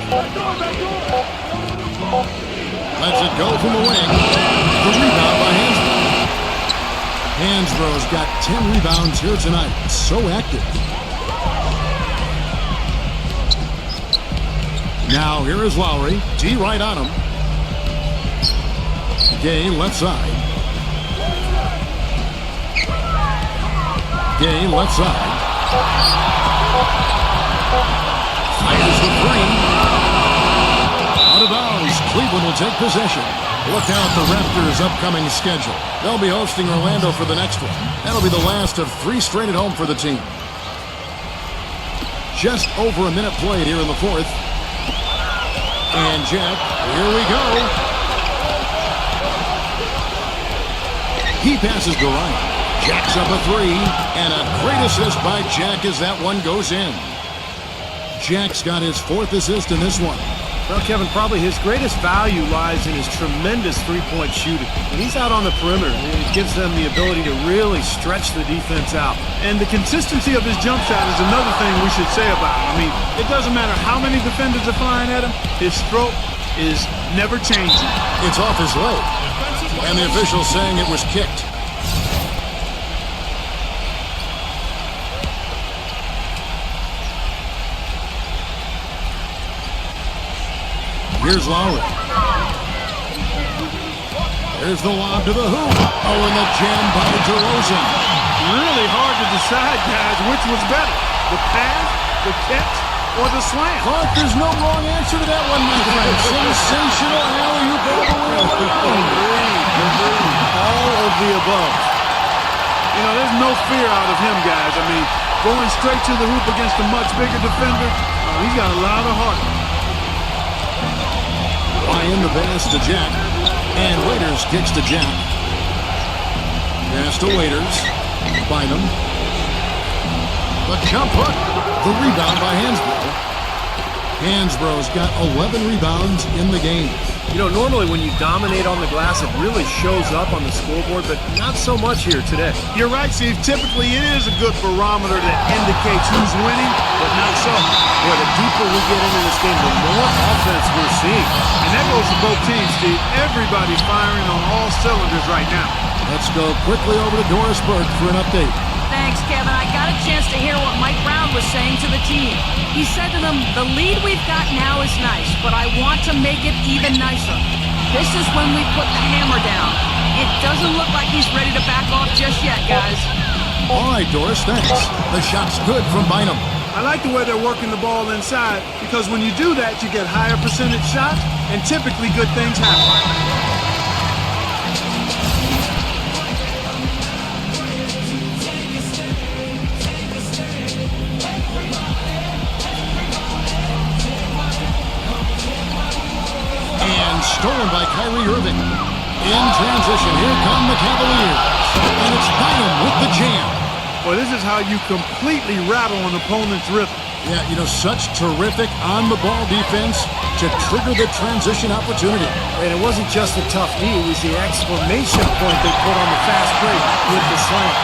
Lets it go from the wing. The rebound by Hansbrough. Hansbrough's got 10 rebounds here tonight. So active. Now here is Lowry. D right on him. Gay left side. Gay left side. Fires the 3. Out of bounds. Cleveland will take possession. Look out the Raptors' upcoming schedule. They'll be hosting Orlando for the next one. That'll be the last of 3 straight at home for the team. Just over a minute played here in the fourth. And Jack, here we go. He passes to Ryan. Jack's up a 3. And a great assist by Jack as that one goes in. Jack's got his 4th assist in this one. Well, Kevin, probably his greatest value lies in his tremendous three-point shooting. When he's out on the perimeter, it gives them the ability to really stretch the defense out. And the consistency of his jump shot is another thing we should say about him. I mean, it doesn't matter how many defenders are flying at him, his stroke is never changing. It's off his leg. And the official saying it was kicked. Here's Lowry. There's the lob to the hoop. Oh, and the jam by DeRozan. Really hard to decide, guys, which was better. The pass, the catch, or the slam. Clark, there's no wrong answer to that one, my friend. Sensational alley-oop all the way around. All of the above. You know, there's no fear out of him, guys. I mean, going straight to the hoop against a much bigger defender, he's got a lot of heart. Ryan the pass to Jack. And Waiters kicks to Jack. Pass to Waiters. Bynum. The jump hook. The rebound by Hansbrough. Hansbrough's got 11 rebounds in the game. You know, normally when you dominate on the glass, it really shows up on the scoreboard, but not so much here today. You're right, Steve. Typically, it is a good barometer that indicates who's winning, but not so. Boy, the deeper we get into this game, the more offense we're seeing. And that goes for both teams, Steve. Everybody's firing on all cylinders right now. Let's go quickly over to Doris Burke for an update. Thanks, Kevin. I got a chance to hear what Mike Brown was saying to the team. He said to them, the lead we've got now is nice, but I want to make it even nicer. This is when we put the hammer down. It doesn't look like he's ready to back off just yet, guys. All right, Doris, thanks. The shot's good from Bynum. I like the way they're working the ball inside, because when you do that, you get higher percentage shots, and typically good things happen. Stolen by Kyrie Irving. In transition, here come the Cavaliers. And it's Bynum with the jam. Well, this is how you completely rattle an opponent's rhythm. Yeah, you know, such terrific on-the-ball defense to trigger the transition opportunity. And it wasn't just the tough D, it was the exclamation point they put on the fast break with the slam.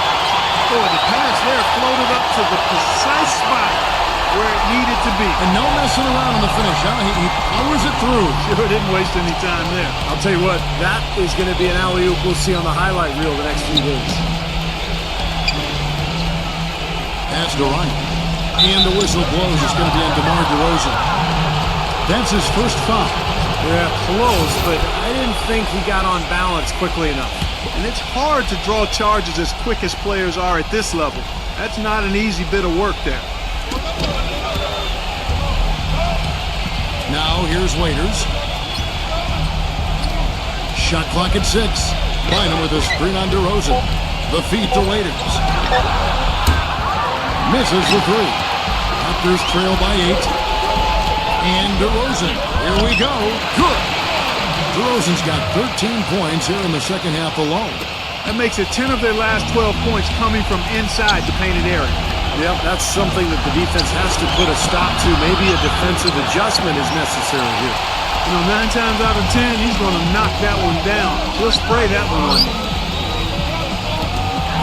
Boy, the pass there floated up to the precise spot where it needed to be. And no messing around in the finish, huh? He powers it through. Sure didn't waste any time there. I'll tell you what, that is going to be an alley-oop we'll see on the highlight reel the next few days. Pass to Ryan. And the whistle blows. It's going to be on DeMar DeRozan. That's his first foul. Yeah, close, but I didn't think he got on balance quickly enough. And it's hard to draw charges as quick as players are at this level. That's not an easy bit of work there. Now here's Waiters. Shot clock at 6. Bynum with a screen on DeRozan. The feed to Waiters. Misses the 3. Raptors trail by 8. And DeRozan. Here we go. Good. DeRozan's got 13 points here in the second half alone. That makes it 10 of their last 12 points coming from inside the painted area. Yep, that's something that the defense has to put a stop to. Maybe a defensive adjustment is necessary here. You know, 9 times out of 10, he's going to knock that one down. He'll spray that one on you.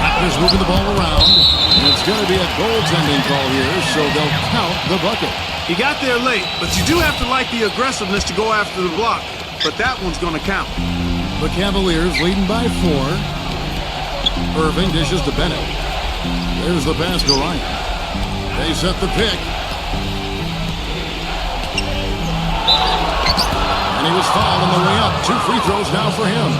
Raptors moving the ball around. And it's going to be a goaltending call here, so they'll count the bucket. He got there late, but you do have to like the aggressiveness to go after the block. But that one's going to count. The Cavaliers leading by 4. Irving dishes to Bennett. There's the pass to Ryan. They set the pick. And he was fouled on the way up. 2 free throws now for him.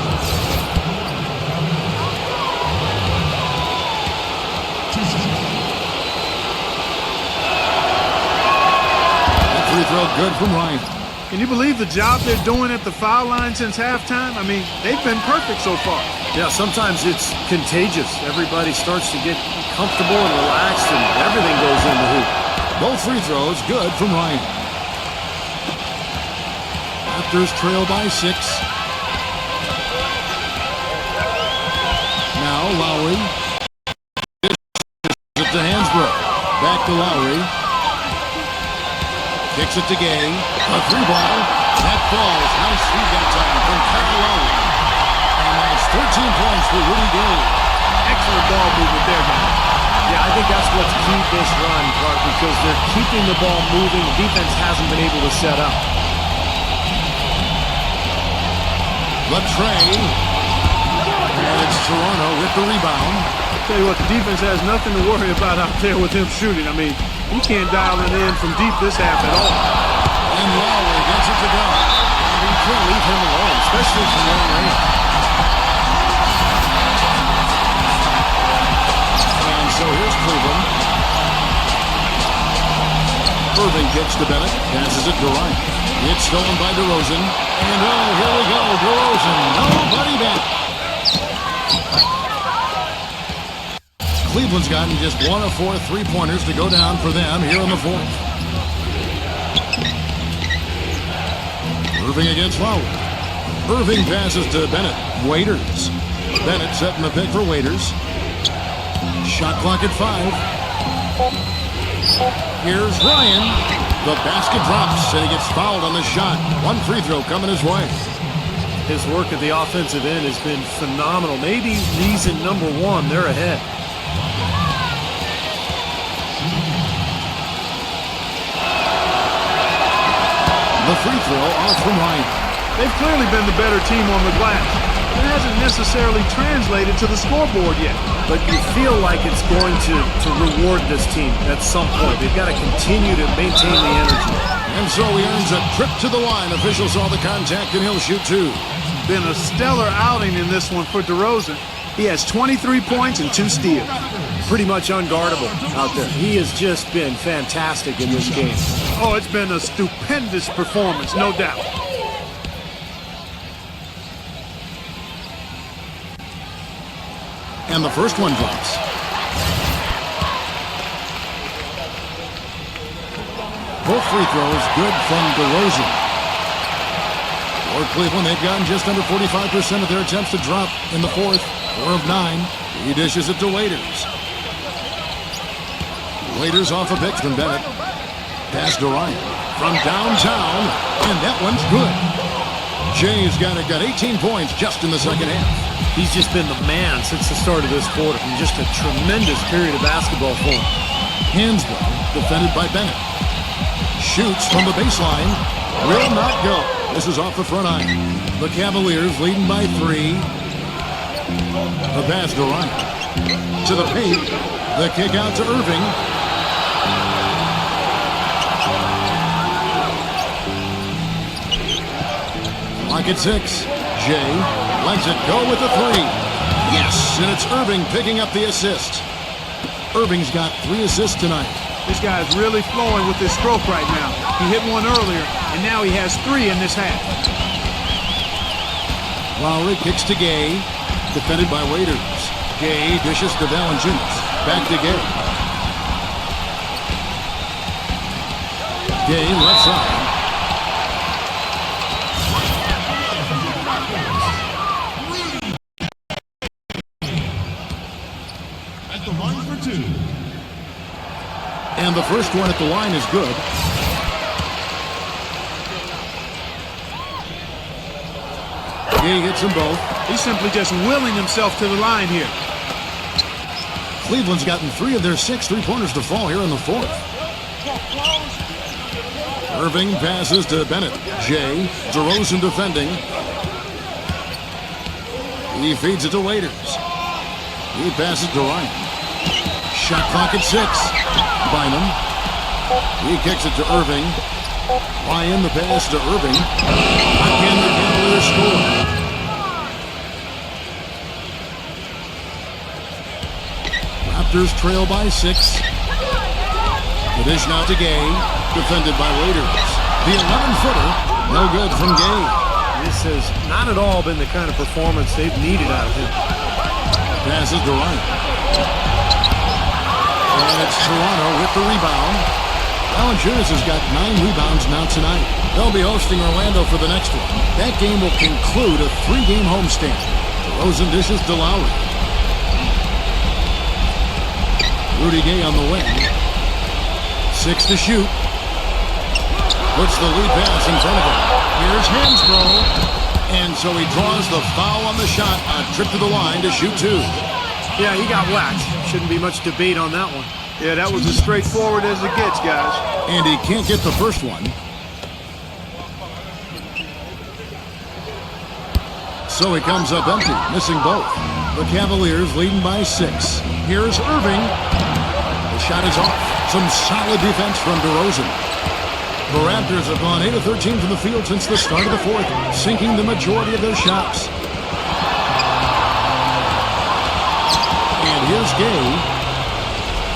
That free throw good from Ryan. Can you believe the job they're doing at the foul line since halftime? I mean, they've been perfect so far. Yeah, sometimes it's contagious. Everybody starts to get comfortable and relaxed, and everything goes in the hoop. Both free throws good from Ryan. Raptors trail by 6. Now Lowry. It to Hansbrough. Back to Lowry. Kicks it to Gay. A 3-ball. That falls. Nice feed that time from Kyle Lowry. And that's 13 points for Rudy Gay. Excellent ball movement there, man. Yeah, I think that's what's keyed this run, Clark, because they're keeping the ball moving. The defense hasn't been able to set up. Latrey. And it's Toronto with the rebound. I'll tell you what, the defense has nothing to worry about out there with him shooting. I mean, he can't dial it in from deep this half at all. And Lowry gets it to go. And he can't leave him alone, especially from long range. And so here's Cleveland. Irving kicks to Bennett. Passes it to Ryan. It's stolen by DeRozan. And oh, here we go. DeRozan. Nobody back. Cleveland's gotten just 1 of 4 3-pointers to go down for them here in the 4th. Irving against Lowry. Irving passes to Bennett. Waiters. Bennett setting the pick for Waiters. Shot clock at 5. Here's Ryan. The basket drops, and he gets fouled on the shot. 1 free throw coming his way. His work at the offensive end has been phenomenal. Maybe reason number 1, they're ahead. The free throw off from Ryan. They've clearly been the better team on the glass. It hasn't necessarily translated to the scoreboard yet. But you feel like it's going to reward this team at some point. They've got to continue to maintain the energy. And so he earns a trip to the line. Officials saw the contact, and he'll shoot 2. Been a stellar outing in this one for DeRozan. He has 23 points and 2 steals. Pretty much unguardable out there. He has just been fantastic in this game. Oh, it's been a stupendous performance, no doubt. And the first one drops. Both free throws good from DeRozan. For Cleveland, they've gotten just under 45% of their attempts to drop in the 4th. 4 of 9. He dishes it to Waiters. Waiters off a pick from Bennett. Pass to Ryan from downtown, and that one's good. Jay's got 18 points just in the second half. He's just been the man since the start of this quarter. And just a tremendous period of basketball for him. Hansbrough defended by Bennett. Shoots from the baseline. Will not go. This is off the front iron. The Cavaliers leading by 3. The pass to Ryan. To the paint. The kick out to Irving. Clock at 6. Jay lets it go with the 3. Yes, and it's Irving picking up the assist. Irving's got 3 assists tonight. This guy's really flowing with his stroke right now. He hit one earlier, and now he has 3 in this half. Lowry kicks to Gay, defended by Waiters. Gay dishes to Valanciunas. Back to Gay. Gay left side. At the line for 2. And the first one at the line is good. Gay hits them both. He's simply just willing himself to the line here. Cleveland's gotten 3 of their 6 3-pointers to fall here in the 4th. Irving passes to Bennett. Jay, DeRozan defending. He feeds it to Waiters. He passes to Ryan. Shot clock at 6. Bynum. He kicks it to Irving. Ryan the pass to Irving. Again the Cavaliers score. Raptors trail by 6. The dish now to Gay, defended by Waiters. The 11-footer, no good from Gay. This has not at all been the kind of performance they've needed out of him. Passes to Ryan. And it's Toronto with the rebound. Valanciunas has got 9 rebounds now tonight. They'll be hosting Orlando for the next one. That game will conclude a 3-game homestand. DeRozan dishes to Lowry. Rudy Gay on the wing. 6 to shoot. Puts the lead pass in front of him. Here's Hansbrough. And so he draws the foul on the shot. A trip to the line to shoot 2. Yeah, he got whacked. Shouldn't be much debate on that one. Yeah, that was as straightforward as it gets, guys. And he can't get the first one. So he comes up empty, missing both. The Cavaliers leading by 6. Here's Irving. The shot is off. Some solid defense from DeRozan. The Raptors have gone 8 of 13 from the field since the start of the 4th, sinking the majority of their shots. And here's Gay.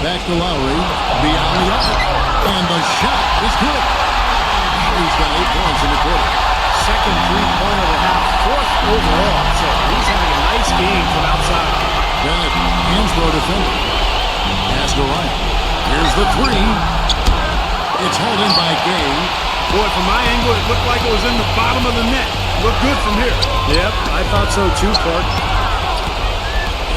Back to Lowry. Beyond the arc. And the shot is good. He's got 8 points in the quarter. Second 3-pointer of the half. 4th overall. So he's having a nice game from outside. Bennett, Hansbrough defending. Pass to Ryan. Here's the 3. It's hauled in by Gay. Boy, from my angle, it looked like it was in the bottom of the net. Looked good from here. Yep, I thought so too, Clark.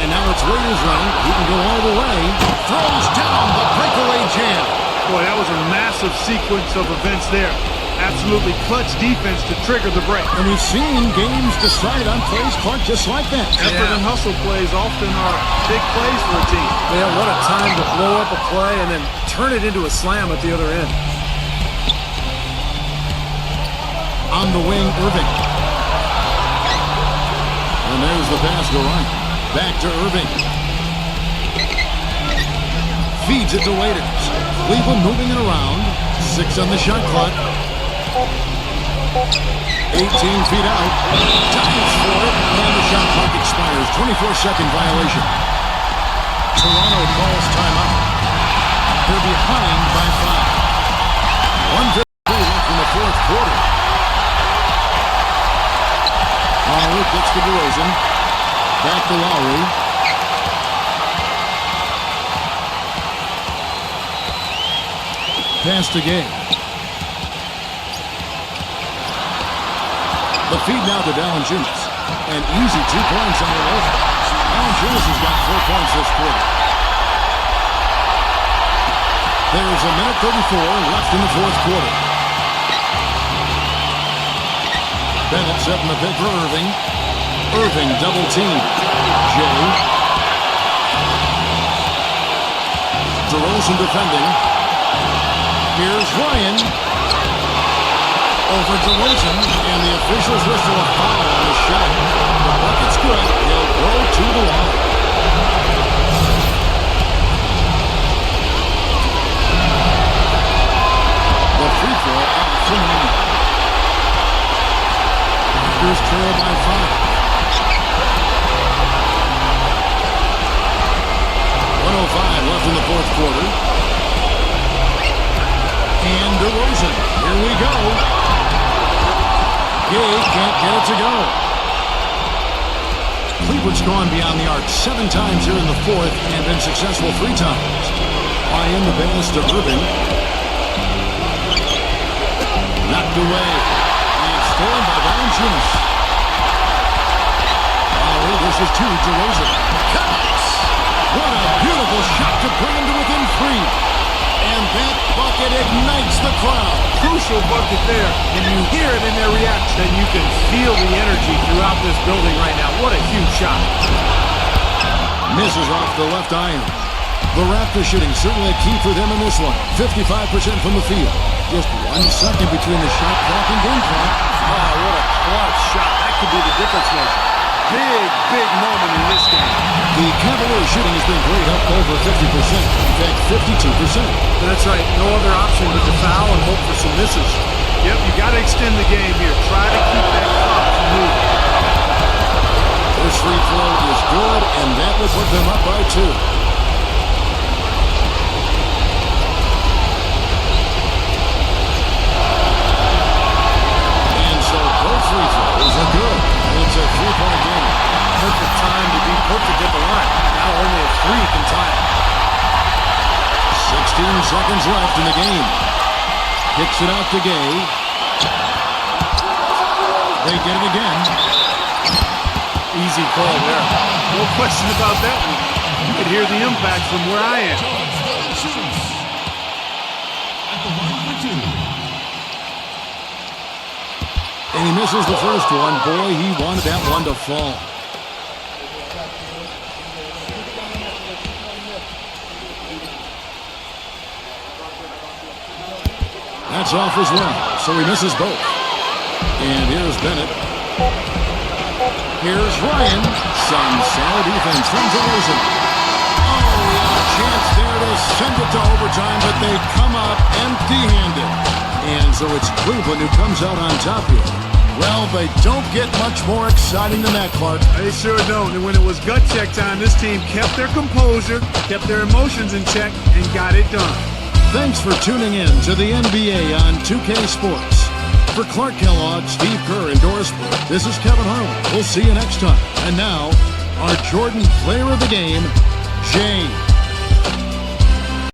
And now it's Waiters' run. He can go all the way. Throws down the breakaway jam. Boy, that was a massive sequence of events there. Absolutely clutch defense to trigger the break. And we've seen games decided on plays, Clark, just like that. Effort and hustle plays often are big plays for a team. Yeah, what a time to blow up a play and then turn it into a slam at the other end. On the wing, Irving. And there's the pass to Ryan. Back to Irving. Feeds it to Waiters. Cleveland moving it around. 6 on the shot clock. 18 feet out. Dives for it. And the shot clock expires. 24-second violation. Toronto calls timeout. They're behind by 5. 1:53 left in the 4th quarter. Lowry gets to DeRozan. Back to Lowry. Pass to Gay. The feed now to Valanciunas. An easy 2 points on the road. Valanciunas has got 4 points this quarter. There's a minute 34 left in the 4th quarter. Bennett setting the pick for Irving. Irving double team. Jay. DeRozan defending. Here's Ryan. Over DeRozan, and the officials whistle a foul on the shot. The bucket's good. He'll go to the line. The free throw up for 9. Raptors trail by 5. 1:05 left in the fourth quarter. And DeRozan. Here we go. Gay can't get it to go. Cleveland's gone beyond the arc 7 times here in the fourth and been successful 3 times. Ryan the pass to Irving. Knocked away. And stolen by Valanciunas. This is to DeRozan. Connects! What a beautiful shot to bring him to within 3. And that bucket ignites the crowd. Crucial bucket there, and you hear it in their reaction, and you can feel the energy throughout this building right now. What a huge shot. Misses off the left iron. The Raptors shooting certainly a key for them in this one. 55% from the field. Just 1 second between the shot clock and game clock. Oh, what a clutch shot. That could be the difference maker. Big moment in this game. The Cavaliers shooting has been great, up over 50%. In fact, 52%. That's right. No other option but to foul and hope for some misses. Yep, you got to extend the game here. Try to keep that clock from moving. First free throw is good, and that will put them up by 2. And so both free throws are good. It's a 3-point game. Perfect time to be perfect at the line. Now only a 3 can tie it. 16 seconds left in the game. Kicks it out to Gay. They get it again. Easy call there. No question about that one. You could hear the impact from where I am. And he misses the first one. Boy, he wanted that one to fall. That's off as well, so he misses both. And here's Bennett. Here's Ryan. Some solid defense from DeRozan. Oh, a chance there to send it to overtime, but they come up empty-handed. And so it's Cleveland who comes out on top here. Well, they don't get much more exciting than that, Clark. They sure don't. And when it was gut check time, this team kept their composure, kept their emotions in check, and got it done. Thanks for tuning in to the NBA on 2K Sports. For Clark Kellogg, Steve Kerr, and Doris Burke, this is Kevin Harlan. We'll see you next time. And now, our Jordan Player of the Game, James.